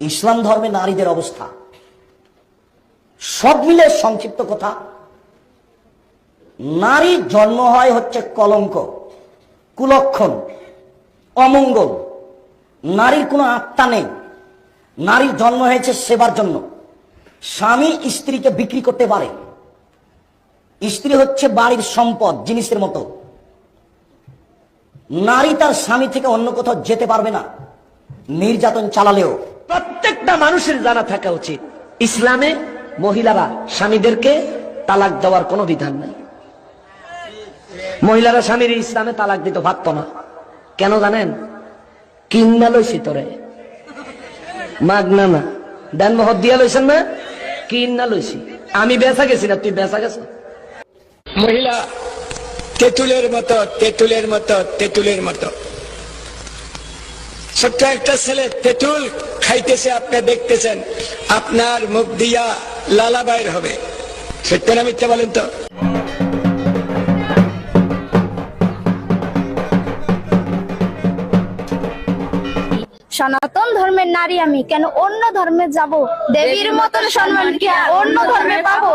ইসলাম ধর্মে নারীদের অবস্থা সব মিলে সংক্ষিপ্ত কথা, নারী জন্ম হয় হচ্ছে কলঙ্ক, কুলক্ষণ, অমঙ্গল। নারীর কোনো আত্মা নেই। নারীর জন্ম হয়েছে সেবার জন্য। স্বামী স্ত্রীকে বিক্রি করতে পারে। স্ত্রী হচ্ছে বাড়ির সম্পদ, জিনিসের মতো। নারী তার স্বামী থেকে অন্য কোথাও যেতে পারবে না, নির্যাতন চালালেও। প্রত্যেকটা মানুষের জানা থাকা উচিত, ইসলামে মহিলারা স্বামীদেরকে তালাক দেওয়ার কোনো বিধান নাই। মহিলারা স্বামীর ইসলামে তালাক দিতে পারত না। কেন জানেন? কিন্না লইছি তোরে, মাগনা না, দেন মহৎ দিয়া লইছেন না, কিন্না লইছি। আমি বেচা গেছি না, তুই বেচা গেছ। মহিলা তেঁতুলের মতো, তেঁতুলের মতো, তেঁতুলের মতো। ছোট্ট একটা ছেলে তেঁতুল খাইতেছে, আপনি দেখতেছেন, আপনার মুখ দিয়া লালা বাইর হবে। সত্য না মিথ্যা বলেন তো? সনাতন ধর্মের নারী আমি, কেন অন্য ধর্মে যাব? দেবীর মতন সম্মান কি আর অন্য ধর্মে পাবো?